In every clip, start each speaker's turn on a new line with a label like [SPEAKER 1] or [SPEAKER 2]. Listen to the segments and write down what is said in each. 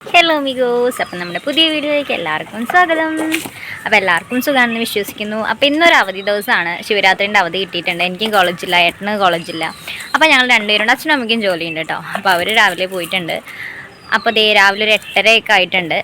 [SPEAKER 1] Hello മിഗോസ്, അപ്പം നമ്മുടെ പുതിയ വീഡിയോയിലേക്ക് എല്ലാവർക്കും സ്വാഗതം. അപ്പോൾ എല്ലാവർക്കും സുഖമാണെന്ന് വിശ്വസിക്കുന്നു. അപ്പോൾ ഇന്നൊരു അവധി ദിവസമാണ്, ശിവരാത്രിൻ്റെ അവധി കിട്ടിയിട്ടുണ്ട്. എനിക്കും കോളേജില്ല, ഏട്ടന് കോളേജില്ല. അപ്പോൾ ഞങ്ങൾ രണ്ടുപേരും അച്ഛനും അമ്മയ്ക്കും ജോലിയുണ്ട് കേട്ടോ. അപ്പോൾ അവർ രാവിലെ പോയിട്ടുണ്ട്. അപ്പോൾ രാവിലെ ഒരു 8:30 ആയിട്ടുണ്ട്.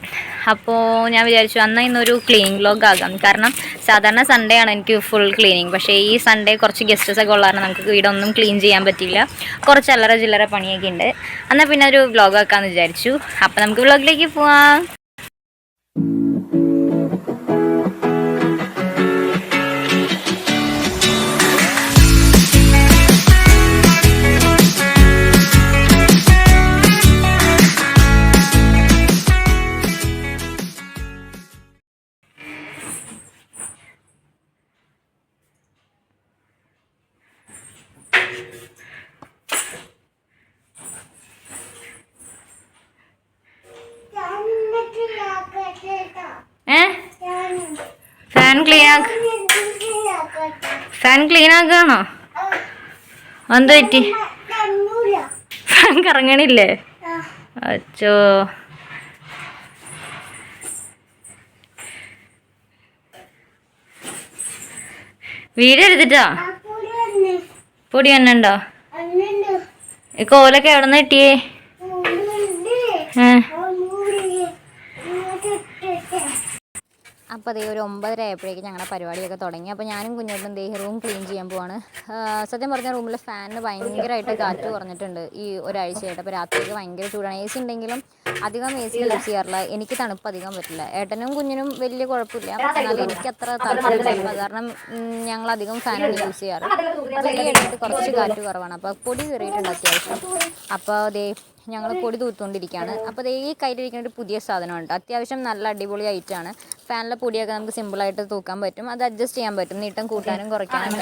[SPEAKER 1] അപ്പോൾ ഞാൻ വിചാരിച്ചു എന്നാൽ ഇന്നൊരു ക്ലീനിങ് വ്ലോഗ് ആകാം. കാരണം സാധാരണ സൺഡേ ആണ് എനിക്ക് ഫുൾ ക്ലീനിങ്. പക്ഷേ ഈ സൺഡേ കുറച്ച് ഗസ്റ്റൊക്കെ ഉള്ള കാരണം നമുക്ക് വീടൊന്നും ക്ലീൻ ചെയ്യാൻ പറ്റിയില്ല. കുറച്ച് അല്ലറ ചില്ലറ പണിയൊക്കെ ഉണ്ട്. എന്നാൽ പിന്നെ ഒരു വ്ലോഗ് ആക്കാമെന്ന് വിചാരിച്ചു. അപ്പോൾ നമുക്ക് വ്ലോഗിലേക്ക് പോവാം. ഫാൻ ക്ലീൻ ആക്കാണോ? എന്താ പറ്റി? ഫാൻ കറങ്ങണില്ലേ? അച്ചോ, വീട് എടുത്തിട്ടാ പൊടി തന്നെ ഉണ്ടോ? ഈ കോലൊക്കെ എവിടെ നിന്ന് കിട്ടിയേ? അപ്പോൾ അതേ ഒരു 9:30 ആയപ്പോഴേക്കും ഞങ്ങളുടെ പരിപാടിയൊക്കെ തുടങ്ങി. അപ്പോൾ ഞാനും കുഞ്ഞോട്ടും റൂം ക്ലീൻ ചെയ്യാൻ പോവാണ്. സത്യം പറഞ്ഞാൽ റൂമിലെ ഫാനിന് ഭയങ്കരമായിട്ട് കാറ്റ് കുറഞ്ഞിട്ടുണ്ട് ഈ ഒരാഴ്ചയായിട്ട്. അപ്പോൾ രാത്രിയൊക്കെ ഭയങ്കര ചൂടാണ്. AC ഉണ്ടെങ്കിലും അധികം AC യൂസ് ചെയ്യാറില്ല. എനിക്ക് തണുപ്പ് അധികം പറ്റില്ല. ഏട്ടനും കുഞ്ഞിനും വലിയ കുഴപ്പമില്ല, എന്നാലും എനിക്ക് അത്ര താല്പര്യമില്ല. കാരണം ഞങ്ങളധികം ഫാനാണ് യൂസ് ചെയ്യാറ്. അപ്പോൾ ഈ ഇടയിട്ട് കുറച്ച് കാറ്റ് കുറവാണ്. അപ്പോൾ പൊടി കയറിയിട്ടുണ്ട് അത്യാവശ്യം. അപ്പോൾ ഞങ്ങൾ പൊടി തൂത്തുകൊണ്ടിരിക്കുകയാണ്. അപ്പോൾ ഈ കയ്യിലിരിക്കുന്ന ഒരു പുതിയ സാധനമുണ്ട്. അത്യാവശ്യം നല്ല അടിപൊളി ഐറ്റമാണ്. ഫാനിലെ പൊടിയൊക്കെ നമുക്ക് സിമ്പിളായിട്ട് തൂക്കാൻ പറ്റും. അത് അഡ്ജസ്റ്റ് ചെയ്യാൻ പറ്റും. നീട്ടം കൂട്ടാനും കുറയ്ക്കാനും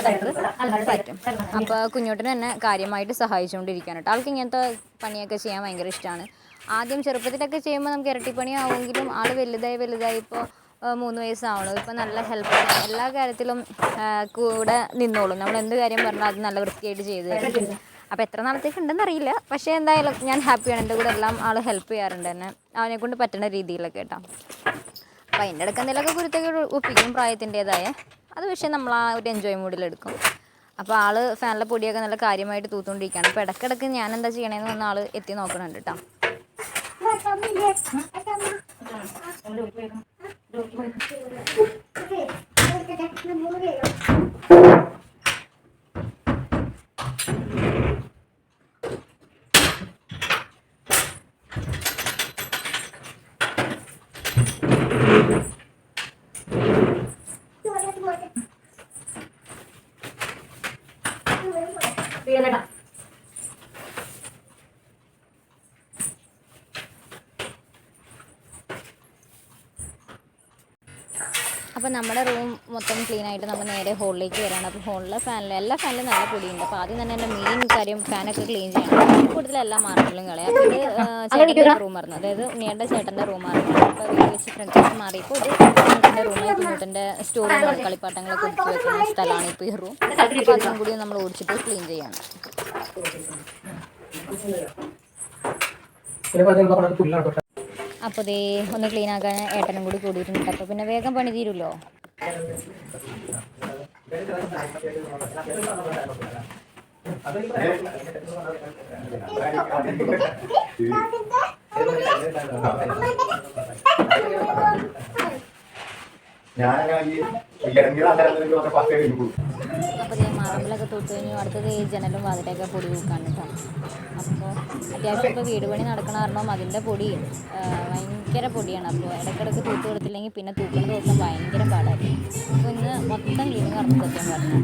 [SPEAKER 1] നമുക്ക് പറ്റും. അപ്പോൾ കുഞ്ഞോട്ടിന് തന്നെ കാര്യമായിട്ട് സഹായിച്ചുകൊണ്ടിരിക്കുകയാണ് കേട്ടോ. ആൾക്ക് ഇങ്ങനത്തെ പണിയൊക്കെ ചെയ്യാൻ ഭയങ്കര ഇഷ്ടമാണ്. ആദ്യം ചെറുപ്പത്തിലൊക്കെ ചെയ്യുമ്പോൾ നമുക്ക് ഇരട്ടിപ്പണിയാവുമെങ്കിലും ആൾ വലുതായി ഇപ്പോൾ 3 വയസ്സാവണം. ഇപ്പോൾ നല്ല ഹെൽപ്പാണ്. എല്ലാ കാര്യത്തിലും കൂടെ നിന്നോളും. നമ്മൾ എന്ത് കാര്യം പറഞ്ഞാൽ അത് നല്ല വൃത്തിയായിട്ട് ചെയ്തു തരും. അപ്പോൾ എത്ര നാളത്തേക്ക് ഉണ്ടെന്ന് അറിയില്ല. പക്ഷേ എന്തായാലും ഞാൻ ഹാപ്പിയാണ്. എൻ്റെ കൂടെ എല്ലാം ആൾ ഹെൽപ്പ് ചെയ്യാറുണ്ട് എന്നെ, അവനെക്കൊണ്ട് പറ്റുന്ന രീതിയിലൊക്കെ കേട്ടോ. അപ്പോൾ അതിൻ്റെ ഇടയ്ക്ക് എന്തെങ്കിലുമൊക്കെ കുരുത്തൊക്കെ ഒപ്പിക്കും പ്രായത്തിൻ്റേതായ. അത് പക്ഷേ നമ്മൾ ആ ഒരു എൻജോയ് മൂഡിലെടുക്കും. അപ്പോൾ ആൾ ഫാനിലെ പൊടിയൊക്കെ നല്ല കാര്യമായിട്ട് തൂത്തുകൊണ്ടിരിക്കുകയാണ്. അപ്പോൾ ഇടയ്ക്കിടയ്ക്ക് ഞാൻ എന്താ ചെയ്യണമെന്ന് വന്ന ആൾ എത്തി നോക്കണുണ്ട് കേട്ടോ. അപ്പോൾ നമ്മുടെ റൂം മൊത്തം ക്ലീൻ ആയിട്ട് നമ്മൾ നേരെ ഹോളിലേക്ക് വരികയാണ്. അപ്പോൾ ഹോളിലെ എല്ലാ ഫാനിലും നല്ല പൊടിയുണ്ട്. അപ്പോൾ ആദ്യം തന്നെ എൻ്റെ മെയിൻ കാര്യം ഫാനൊക്കെ ക്ലീൻ ചെയ്യണം. കൂടുതൽ എല്ലാ മാർബിളും കളയാം. അപ്പോൾ ഇത് ചേട്ടൻ്റെ റൂമായിരുന്നു, അതായത് ഉണ്ണിയുടെ ചേട്ടൻ്റെ റൂമായിരുന്നു. അപ്പോൾ വീട് വെച്ച് ഫ്രണ്ട്സ് മാറിയപ്പോൾ ഇത് കുഞ്ഞുട്ടൻ്റെ റൂമായി. കുഞ്ഞുട്ടൻ്റെ സ്റ്റോർ റൂം കളിപ്പാട്ടങ്ങളൊക്കെ ഒതുക്കി വെക്കുന്ന സ്ഥലമാണ് ഇപ്പോൾ ഈ റൂം. അപ്പോൾ അതും കൂടി നമ്മൾ ഓടിച്ചിട്ട് ക്ലീൻ ചെയ്യണം. അപ്പോൾ ഒന്ന് ക്ലീൻ ആക്കാൻ ഏട്ടനും കൂടി കൂടിയിട്ടുണ്ട്. അപ്പോൾ പിന്നെ വേഗം പണി തീരുമല്ലോ. അപ്പോൾ മാർബിളൊക്കെ തൂത്ത് കഴിഞ്ഞു. അടുത്തത് ഈ ജനലും വാതിലൊക്കെ പൊടി തൂക്കാണ് കേട്ടോ. അപ്പോൾ അത്യാവശ്യം ഇപ്പോൾ വീട് പണി നടക്കണ കാരണം അതിൻ്റെ പൊടി ഭയങ്കര പൊടിയാണ്. അപ്പോൾ ഇടയ്ക്കിടയ്ക്ക് തൂത്ത് കൊടുത്തില്ലെങ്കിൽ പിന്നെ തൂക്കുന്ന ദിവസം ഭയങ്കര പാടായിരിക്കും. അപ്പോൾ ഇന്ന് മൊത്തം ക്ലീനിങ് നടന്നു സത്യം പറഞ്ഞു.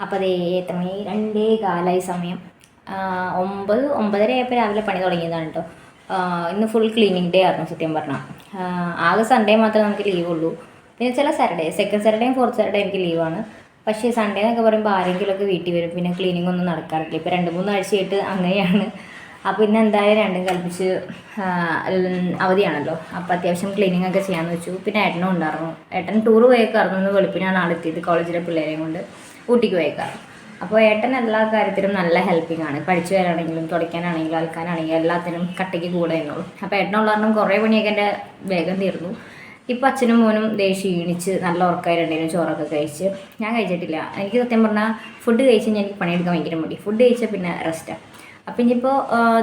[SPEAKER 1] അപ്പോൾ എത്ര മണി? 2:15 സമയം. 9:30 ആയപ്പോൾ രാവിലെ പണി തുടങ്ങിയതാണ് കേട്ടോ. ഇന്ന് ഫുൾ ക്ലീനിങ് ഡേ ആയിരുന്നു സത്യം പറഞ്ഞാൽ. ആകെ സൺഡേ മാത്രമേ നമുക്ക് ലീവുള്ളൂ. പിന്നെ ചില സാറ്റർഡേ, സെക്കൻഡ് സാറ്റർഡേയും ഫോർത്ത് സാറ്റർഡേ എനിക്ക് ലീവാണ്. പക്ഷേ സൺഡേ എന്നൊക്കെ പറയുമ്പോൾ ആരെങ്കിലുമൊക്കെ വീട്ടിൽ വരും. പിന്നെ ക്ലീനിങ് ഒന്നും നടക്കാറില്ല. ഇപ്പോൾ 2-3 ആഴ്ചയായിട്ട് അങ്ങനെയാണ്. അപ്പോൾ ഇന്ന് എന്തായാലും രണ്ടും കൽപ്പിച്ച് അവധിയാണല്ലോ, അപ്പോൾ അത്യാവശ്യം ക്ലീനിങ് ഒക്കെ ചെയ്യാമെന്ന് വെച്ചു. പിന്നെ ഏട്ടനും ഉണ്ടായിരുന്നു. ഏട്ടൻ ടൂർ പോയേക്കായിരുന്നു. ഇന്ന് വെളുപ്പിനാണ് ആളെത്തിയത്, കോളേജിലെ പിള്ളേരെയും കൊണ്ട് ഊട്ടിക്ക് പോയേക്കാറ്. അപ്പോൾ ഏട്ടൻ എല്ലാ കാര്യത്തിലും നല്ല ഹെൽപ്പിംഗ് ആണ്. പഠിച്ചു വരാനാണെങ്കിലും തുടയ്ക്കാനാണെങ്കിലും അലക്കാനാണെങ്കിലും എല്ലാത്തിനും കട്ടയ്ക്ക് കൂടെ എന്നുള്ളൂ. അപ്പോൾ ഏട്ടനുള്ള കാരണം കുറേ പണിയൊക്കെ എൻ്റെ വേഗം തീർന്നു. ഇപ്പോൾ അച്ഛനും മോനും ക്ഷീണിച്ച് നല്ല ഉറക്കമായി രണ്ടേനും ചോറൊക്കെ കഴിച്ച്. ഞാൻ കഴിച്ചിട്ടില്ല. എനിക്ക് സത്യം പറഞ്ഞാൽ ഫുഡ് കഴിച്ച് കഴിഞ്ഞാൽ എനിക്ക് പണിയെടുക്കാൻ ഭയങ്കര മടി. ഫുഡ് കഴിച്ചാൽ പിന്നെ റെസ്റ്റാണ്. അപ്പം ഇനിയിപ്പോൾ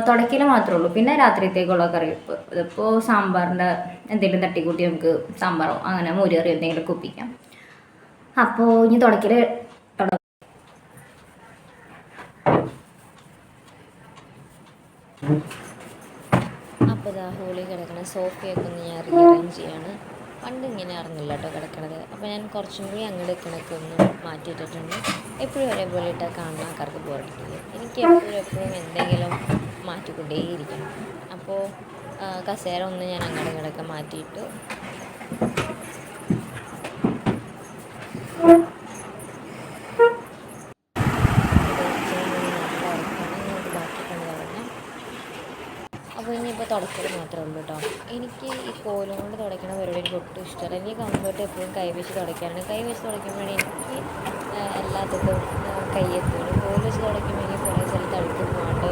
[SPEAKER 1] തുടയ്ക്കൽ മാത്രമേ ഉള്ളൂ. പിന്നെ രാത്രിത്തേക്കുള്ള കറിവെപ്പ്, ഇതിപ്പോൾ സാമ്പാറിൻ്റെ എന്തെങ്കിലും തട്ടിക്കൂട്ടി നമുക്ക് സാമ്പാറോ അങ്ങനെ മോര് കറിയോ എന്തെങ്കിലും ഒപ്പിക്കാം. അപ്പോൾ ഇനി തുടയ്ക്കൽ അപ്പോൾ ഇതാ ഹോളിൽ കിടക്കണ സോഫയൊക്കെ ഒന്ന് ഞാൻ റീഅറേഞ്ച് ചെയ്യാണ്. പണ്ട് ഇങ്ങനെ അറിഞ്ഞില്ല കേട്ടോ കിടക്കണത്. അപ്പോൾ ഞാൻ കുറച്ചും കൂടി അങ്ങോട്ട് കിണക്ക് ഒന്ന് മാറ്റിയിട്ടിട്ടുണ്ട്. എപ്പോഴും ഒരേപോലെ ഇട്ടാൽ കാണുന്ന ആൾക്കാർക്ക് ബോറടിക്കില്ല. എനിക്ക് എപ്പോഴും എന്തെങ്കിലും മാറ്റിക്കൊണ്ടേയിരിക്കണം. അപ്പോൾ കസേര ഒന്ന് ഞാൻ അങ്ങോട്ട് കിടക്ക മാറ്റിയിട്ട് അപ്പോൾ ഇനിയിപ്പോൾ തുടയ്ക്കൽ മാത്രമേ ഉള്ളൂ കേട്ടോ. എനിക്ക് ഈ കോലും കൊണ്ട് തുടയ്ക്കണ പരിപാടി എനിക്ക് ഒട്ടും ഇഷ്ടമല്ല. എനിക്ക് കംഫർട്ട് എപ്പോഴും കൈവച്ച് തുടയ്ക്കാനാണ്. കൈവച്ച് തുടയ്ക്കുമ്പോഴേ എനിക്ക് എല്ലാത്തിട്ടും കയ്യെത്തുള്ളൂ. കോല് വെച്ച് തുടയ്ക്കുമ്പോൾ എനിക്ക് കുറേ സ്ഥലത്ത് അഴുക്ക് പോകാണ്ട്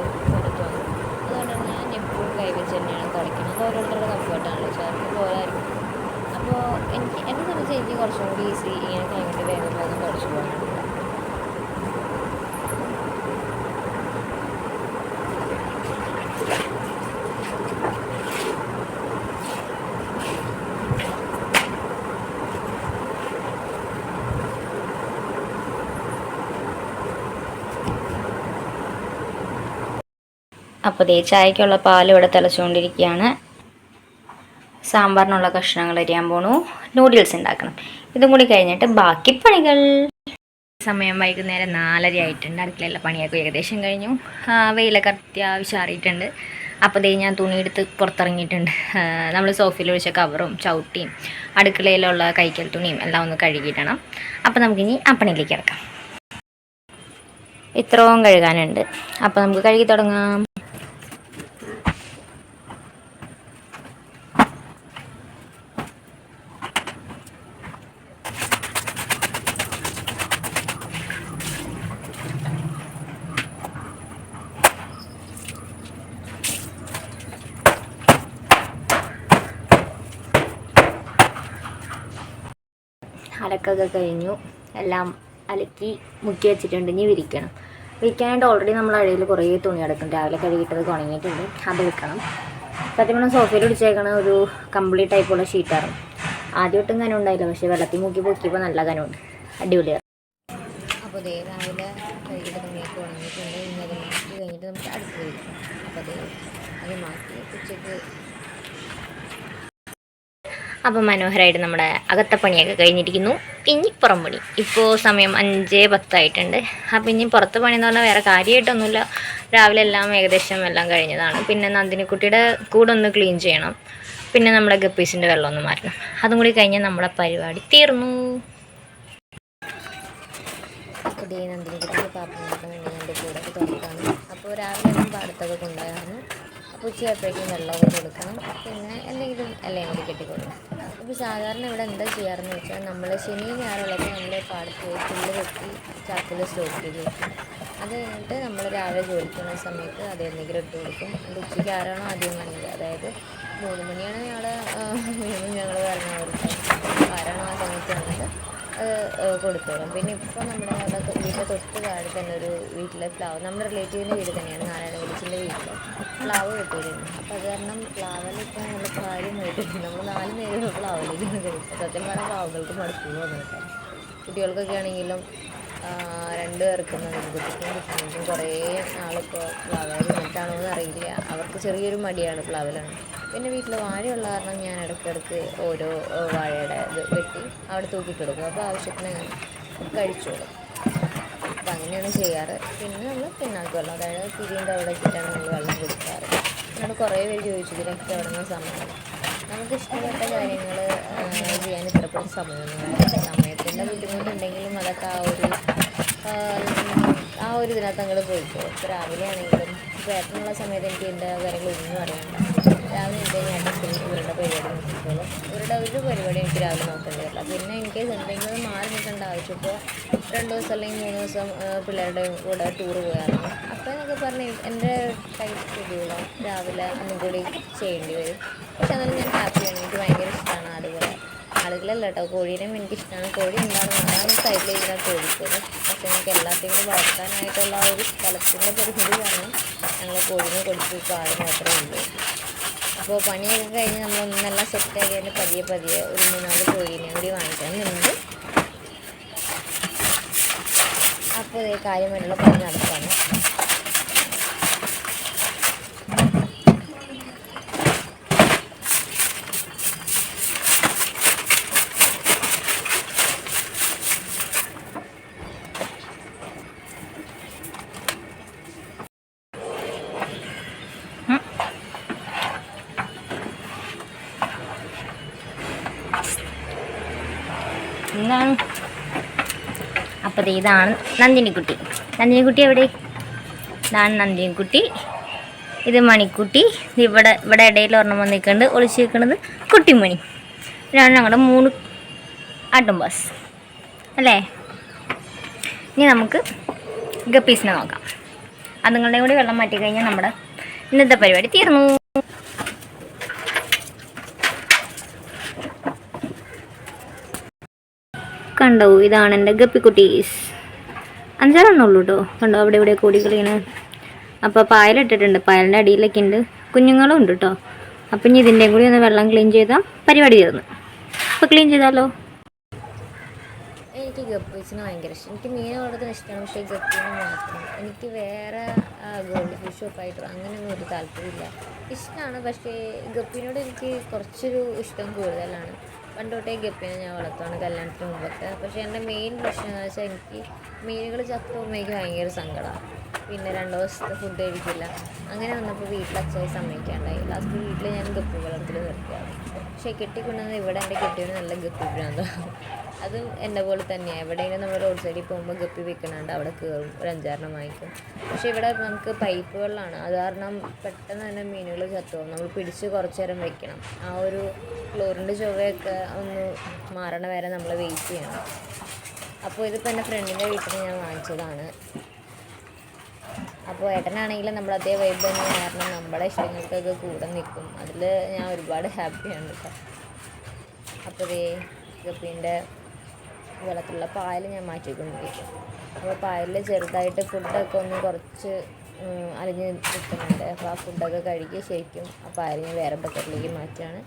[SPEAKER 1] തോന്നും. അതുകൊണ്ടാണ് ഞാൻ എപ്പോഴും കൈവച്ച് തന്നെയാണ് തുടയ്ക്കുന്നത്. അത് ഓരോരുത്തരുടെ കംഫർട്ടാണ്, ചിലർക്ക് പോരായിരിക്കും. അപ്പോൾ എന്നെ സംബന്ധിച്ച് എനിക്ക് കുറച്ചും കൂടി ഈസി ഇങ്ങനെ കൈകൊണ്ട് വേഗം വേഗം തുടച്ചു പോകാനാണ്. അപ്പോൾ ദേ ചായക്കുള്ള പാൽ ഇവിടെ തിളച്ചുകൊണ്ടിരിക്കുകയാണ്. സാമ്പാറിനുള്ള കഷ്ണങ്ങൾ അരിയാൻ പോണു. നൂഡിൽസ് ഉണ്ടാക്കണം. ഇതും കൂടി കഴിഞ്ഞിട്ട് ബാക്കി പണികൾ. സമയം വൈകുന്നേരം 4:30 ആയിട്ടുണ്ട്. അടുക്കളയിലെ പണിയൊക്കെ ഏകദേശം കഴിഞ്ഞു. വെയിലൊക്കെ അത്യാവശ്യം അറിയിട്ടുണ്ട്. അപ്പോൾ ദേ ഞാൻ തുണിയെടുത്ത് പുറത്തിറങ്ങിയിട്ടുണ്ട്. നമ്മൾ സോഫയിൽ ഒഴിച്ച കവറും ചവിട്ടിയും അടുക്കളയിലുള്ള കൈക്കൽ തുണിയും എല്ലാം ഒന്ന് കഴുകിയിടണം. അപ്പോൾ നമുക്കിനി ആ പണിയിലേക്ക് കിടക്കാം. ഇത്രയും കഴുകാനുണ്ട്. അപ്പോൾ നമുക്ക് കഴുകി തുടങ്ങാം. അലക്കൊക്കെ കഴിഞ്ഞു. എല്ലാം അലക്കി മുക്കി വെച്ചിട്ടുണ്ട്. ഇനി വിരിക്കണം. വിരിക്കാനായിട്ട് ഓൾറെഡി നമ്മൾ അഴയിൽ കുറേ തുണി കിടക്കും. രാവിലെ കഴുകിയിട്ടത് ഉണങ്ങിയിട്ടുണ്ട്. അത് എടുക്കണം. സത്യം പറഞ്ഞാൽ സോഫയിൽ പിടിച്ചേക്കണ ഒരു കംപ്ലീറ്റ് ടൈപ്പുള്ള ഷീറ്റായിരുന്നു. ആദ്യമൊട്ടും കനം ഉണ്ടായില്ല, പക്ഷേ വെള്ളത്തിൽ മുക്കി പൊക്കിയപ്പോൾ നല്ല കനമുണ്ട്. അടിപൊളിയാണ്. അപ്പോൾ അതേ രാവിലെ കഴുകിയിട്ട് തുണിയൊക്കെ ഉണങ്ങിയിട്ടുണ്ട്. ഇനി അത് മാറ്റി കഴിഞ്ഞിട്ട് നമുക്ക് അടുത്ത് വിരിക്കണം. അപ്പോൾ അത് മാറ്റി ഉച്ചയ്ക്ക്. അപ്പോൾ മനോഹരമായിട്ട് നമ്മുടെ അകത്തെ പണിയൊക്കെ കഴിഞ്ഞിരിക്കുന്നു. ഇനി പുറം പണി. ഇപ്പോൾ സമയം 5:10 ആയിട്ടുണ്ട്. അപ്പോൾ ഇനി പുറത്ത് പണി എന്ന് പറഞ്ഞാൽ വേറെ കാര്യമായിട്ടൊന്നുമില്ല. രാവിലെ എല്ലാം ഏകദേശം എല്ലാം കഴിഞ്ഞതാണ്. പിന്നെ നന്ദിനിക്കുട്ടിയുടെ കൂടെ ഒന്ന് ക്ലീൻ ചെയ്യണം. പിന്നെ നമ്മുടെ ഗപ്പീസിൻ്റെ വെള്ളം ഒന്ന് മാറ്റണം. അതും കൂടി കഴിഞ്ഞാൽ നമ്മുടെ പരിപാടി തീർന്നു. അപ്പോൾ ഡേ നന്ദിനിക്കുട്ടിക്ക് പാപ്പനാക്കാൻ വേണ്ടി എൻ്റെ കൂടെ തുറക്കാണ്. അപ്പോൾ രാവിലെ പാടത്തൊക്കെ കൊണ്ടുപോയായിരുന്നു. അപ്പോൾ ഉച്ചയായപ്പോഴേക്കും വെള്ളമൊക്കെ കൊടുക്കണം. പിന്നെ എന്തെങ്കിലും എല്ലാം കൂടി കെട്ടിക്കൊടുക്കണം. അപ്പോൾ സാധാരണ ഇവിടെ എന്താ ചെയ്യാറെന്ന് വെച്ചാൽ നമ്മൾ ശനി ഞായറുള്ളപ്പോൾ നമ്മൾ പാടത്ത് പോയി പുല്ല് വെട്ടി ചാക്കിൽ സ്റ്റോക്ക് ചെയ്ത് വെക്കും. അത് കഴിഞ്ഞിട്ട് നമ്മൾ രാവിലെ ജോലിക്കുന്ന സമയത്ത് അത് എന്തെങ്കിലും ഇട്ട് കൊടുക്കും. അത് ഉച്ചയ്ക്ക് ആരാണോ ആദ്യം വന്നത്, അതായത് 3 മണിയാണ് ഞങ്ങൾ വരണവർക്ക്, ആരാണോ ആ സമയത്ത് വന്നത് അത് കൊടുത്തോളും. പിന്നെ ഇപ്പോൾ നമ്മുടെ അവിടെ വീട്ടിലെ തൊട്ട് താഴെ തന്നെ ഒരു വീട്ടിലെ പ്ലാവ്, നമ്മുടെ റിലേറ്റീവിൻ്റെ വീട് തന്നെയാണ്, നാരായണ വിളിച്ചിൻ്റെ വീട്ടിൽ പ്ലാവ് വെട്ടിയിരുന്നു. അപ്പോൾ അത് കാരണം പ്ലാവിലിപ്പോൾ നമ്മൾ കാര്യമായിട്ടുണ്ട്. നമ്മൾ 4 നേരം പ്ലാവിലേക്കാണ് കഴിച്ചത്. സത്യം പറഞ്ഞാൽ പ്ലാവുകൾക്ക് മടുപ്പ് വന്നിട്ട് കുട്ടികൾക്കൊക്കെ ആണെങ്കിലും 2 പേർക്കും കുട്ടിക്കും കുട്ടികൾക്കും കുറേ നാളിപ്പോൾ പ്ലാവ് നിന്നിട്ടാണോ എന്ന് അറിയില്ല. അവർക്ക് ചെറിയൊരു മടിയാണ് പ്ലാവിലാണ്. പിന്നെ വീട്ടിൽ വാഴയുള്ള കാരണം ഞാൻ ഇടയ്ക്കിടയ്ക്ക് ഓരോ വാഴയുടെ ഇത് വെട്ടി അവിടെ തൂക്കിക്കൊടുക്കും. അപ്പോൾ ആവശ്യത്തിന് കഴിച്ചോളും. അപ്പോൾ അങ്ങനെയാണ് ചെയ്യാറ്. പിന്നെ നമ്മൾ പിന്നാക്ക് വെള്ളം, അതായത് തിരിൻ്റെ അവിടെ വെച്ചിട്ടാണ് നമ്മൾ വെള്ളം കൊടുക്കാറ്. എന്നോട് കുറേ പേര് ചോദിച്ചു ഇതിനൊക്കെ തുടങ്ങുന്ന സമയം. നമുക്ക് ഇഷ്ടപ്പെട്ട കാര്യങ്ങൾ ചെയ്യാൻ ഇത്രപ്പെട്ട സമയമൊന്നും വേണ്ട. സമയത്തിൻ്റെ ബുദ്ധിമുട്ടുണ്ടെങ്കിലും അതൊക്കെ ആ ഒരു ഇതിനകത്ത് അങ്ങോട്ട് പോയിക്കോ. ഇപ്പോൾ രാവിലെ ആണെങ്കിലും അപ്പോൾ ഏട്ടനുള്ള സമയത്ത് എനിക്ക് എൻ്റെ കാര്യങ്ങളൊന്നും അറിയണ്ട. രാവിലെ എനിക്ക് ഏട്ടൻ ഇവരുടെ പരിപാടി നോക്കിക്കോളും. ഇവരുടെ ഒരു പരിപാടി എനിക്ക് രാവിലെ നോക്കേണ്ടി വരില്ല. പിന്നെ എനിക്ക് എന്തെങ്കിലും മാറി നിൽക്കേണ്ട ആവശ്യം, ഇപ്പോൾ 2 ദിവസം അല്ലെങ്കിൽ 3 ദിവസം പിള്ളേരുടെ കൂടെ ടൂറ് പോയായിരുന്നു. അപ്പോൾ എന്നൊക്കെ പറഞ്ഞ് എൻ്റെ ടൈറ്റ് ഷെഡ്യൂളോ രാവിലെ ഒന്നും കൂടി ചെയ്യേണ്ടി വരും. പക്ഷെ എന്നാലും ഞാൻ ഹാപ്പിയാണ്. എനിക്ക് ഭയങ്കര ഇഷ്ടമാണ് ആളുകളല്ല കേട്ടോ, കോഴീനെയും എനിക്കിഷ്ടമാണ്. കോഴി എന്താണ് സൈഡിലിരിക്കുന്ന കോഴിക്കോട്. പക്ഷേ എനിക്ക് എല്ലാத்தைയും കൂടെ വളർത്താനായിട്ടുള്ള ആ ഒരു സ്ഥലത്തിൻ്റെ പരിമിതി കാരണം ഞങ്ങൾ കോഴീനെ കൊടുത്ത് പാല് മാത്രമേ ഉള്ളൂ. അപ്പോൾ പണിയൊക്കെ കഴിഞ്ഞ് നമ്മളൊന്നെല്ലാം സെറ്റാക്കി കഴിഞ്ഞ് പതിയെ ഒരു 3-4 കോഴീനെ കൂടി വാങ്ങിക്കണമെന്നുണ്ട്. അപ്പോൾ ഇതേ കാര്യമായിട്ടുള്ള പണി നടത്താണ്. എന്താണ് അപ്പോൾ ഇതാണ് നന്ദിനിക്കുട്ടി. നന്ദിനിക്കുട്ടി എവിടെ? ഇതാണ് നന്ദിനിക്കുട്ടി. ഇത് മണിക്കുട്ടി. ഇവിടെ ഇടയിൽ ഒരെണ്ണം വന്നിരിക്കുന്നുണ്ട്. ഒളിച്ച് നിൽക്കുന്നത് കുട്ടിമണി. ഇതാണ് ഞങ്ങളുടെ 3 ആട്ടുംബാസ് അല്ലേ. ഇനി നമുക്ക് ഗപ്പീസിനെ നോക്കാം. അതുങ്ങളുടെയും കൂടി വെള്ളം മാറ്റി കഴിഞ്ഞാൽ നമ്മുടെ ഇന്നത്തെ പരിപാടി തീർന്നു. കണ്ടോ, ഇതാണ് എൻ്റെ ഗപ്പിക്കുട്ടീസ്. 5-6 ഉള്ളൂ കേട്ടോ. കണ്ടോ, അവിടെ ഇവിടെ കൂടിക്കളിയാണ്. അപ്പോൾ പായലിട്ടിട്ടുണ്ട്. പായലിൻ്റെ അടിയിലൊക്കെ ഉണ്ട് കുഞ്ഞുങ്ങളും ഉണ്ട് കേട്ടോ. അപ്പം ഇനി ഇതിൻ്റെയും കൂടി ഒന്ന് വെള്ളം ക്ലീൻ ചെയ്താൽ പരിപാടി തീർന്നു. അപ്പോൾ ക്ലീൻ ചെയ്താലോ. എനിക്ക് ഗപ്പീസിന് ഭയങ്കര ഇഷ്ടം. എനിക്ക് മീൻ വളർത്തുന്ന ഇഷ്ടമാണ്, പക്ഷേ ഗപ്പീനെ മാത്രം. എനിക്ക് വേറെ ഗോൾഡ് ഫിഷ് ഒക്കെ ആയിട്ട് അങ്ങനെയൊന്നും ഒരു താല്പര്യമില്ല. ഇഷ്ടമാണ്, പക്ഷേ ഗപ്പീനോട് എനിക്ക് കുറച്ചൊരു ഇഷ്ടം കൂടുതലാണ്. പണ്ട് തൊട്ടേ ഗപ്പീനെ ഞാൻ വളർത്തുകയാണ് കല്യാണത്തിന് മുമ്പൊക്കെ. പക്ഷേ എൻ്റെ മെയിൻ പ്രശ്നം എന്ന് വെച്ചാൽ എനിക്ക് മീനുകൾ ചത്തുപോകുമ്പോൾ എനിക്ക് ഭയങ്കര സങ്കടമാണ്. പിന്നെ 2 ദിവസത്തെ ഫുഡ് കഴിക്കില്ല. അങ്ങനെ വന്നപ്പോൾ വീട്ടിൽ അച്ഛായി സമ്മതിക്കാണ്ടായി. ലാസ്റ്റ് വീട്ടിൽ ഞാൻ ഗപ്പി വളർത്തൽ നിർത്തിയാണ്. പക്ഷേ കെട്ടിക്കൊണ്ടുവന്നത് ഇവിടെ എൻ്റെ കെട്ടിയാണ് നല്ല ഗപ്പി ഭ്രാന്താണ്. അതും എൻ്റെ പോലെ തന്നെയാണ്. എവിടെയെങ്കിലും നമ്മൾ റോഡ് സൈഡിൽ പോകുമ്പോൾ ഗപ്പി വിൽക്കുന്നുണ്ട്, അവിടെ കയറും, ഒരു 5-6 വാങ്ങിക്കും. പക്ഷേ ഇവിടെ നമുക്ക് പൈപ്പ് വെള്ളമാണ്. അത് കാരണം പെട്ടെന്ന് തന്നെ മീനുകൾ ചത്തുപോകും. നമ്മൾ പിടിച്ച് കുറച്ച് നേരം വെക്കണം. ആ ഒരു ക്ലോറിൻ്റെ ചുവയൊക്കെ ഒന്ന് മാറണ വരെ നമ്മൾ വെയിറ്റ് ചെയ്യണം. അപ്പോൾ ഇതിപ്പോൾ എൻ്റെ ഫ്രണ്ടിൻ്റെ വീട്ടിൽ ഞാൻ വാങ്ങിച്ചതാണ്. അപ്പോൾ ഏട്ടനാണെങ്കിലും നമ്മൾ അതേ വൈബ് തന്നെ കാരണം നമ്മുടെ ഇഷ്ടങ്ങൾക്കൊക്കെ കൂടെ നിൽക്കും. അതിൽ ഞാൻ ഒരുപാട് ഹാപ്പിയാണ് കേട്ടോ. അപ്പോൾ ഇതേ ഗപ്പീൻ്റെ വെള്ളത്തിലുള്ള പായൽ ഞാൻ മാറ്റിക്കൊണ്ടിരിക്കും. അപ്പോൾ പായലിൽ ചെറുതായിട്ട് ഫുഡൊക്കെ ഒന്ന് കുറച്ച് അലിഞ്ഞ് നിൽക്കുന്നുണ്ട്. അപ്പോൾ ആ ഫുഡൊക്കെ കഴുകി ശരിക്കും ആ പായൽ ഞാൻ വേറെ ബക്കറ്റിലേക്ക് മാറ്റുകയാണ്.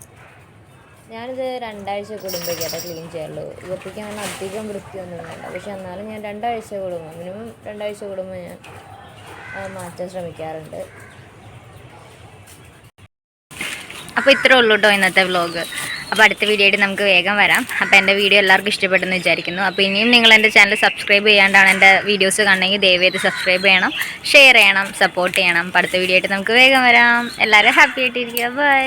[SPEAKER 1] ഞാനിത് 2 ആഴ്ച കൂടുമ്പോഴേക്കായിട്ട് ക്ലീൻ ചെയ്യാറുള്ളൂ. ഗപ്പിക്ക് അങ്ങനെ അധികം വൃത്തിയൊന്നും വേണ്ട. പക്ഷെ എന്നാലും ഞാൻ 2 ആഴ്ച കൂടുമ്പോൾ, മിനിമം 2 ആഴ്ച കൂടുമ്പോൾ ഞാൻ മാറ്റാൻ ശ്രമിക്കാറുണ്ട്. അപ്പോൾ ഇത്രേ ഉള്ളൂ കേട്ടോ ഇന്നത്തെ വ്ലോഗ്. അപ്പോൾ അടുത്ത വീഡിയോയിൽ നമുക്ക് വേഗം വരാം. അപ്പോൾ എൻ്റെ വീഡിയോ എല്ലാവർക്കും ഇഷ്ടപ്പെട്ടെന്ന് വിചാരിക്കുന്നു. അപ്പോൾ ഇനിയും നിങ്ങൾ എൻ്റെ ചാനൽ സബ്സ്ക്രൈബ് ചെയ്യാണ്ടാണ് എൻ്റെ വീഡിയോസ് കാണണമെങ്കിൽ ദയവേത് സബ്സ്ക്രൈബ് ചെയ്യണം, ഷെയർ ചെയ്യണം, സപ്പോർട്ട് ചെയ്യണം. അപ്പോൾ അടുത്ത വീഡിയോ ആയിട്ട് നമുക്ക് വേഗം വരാം. എല്ലാവരും ഹാപ്പി ആയിട്ടിരിക്കുക. ബൈ.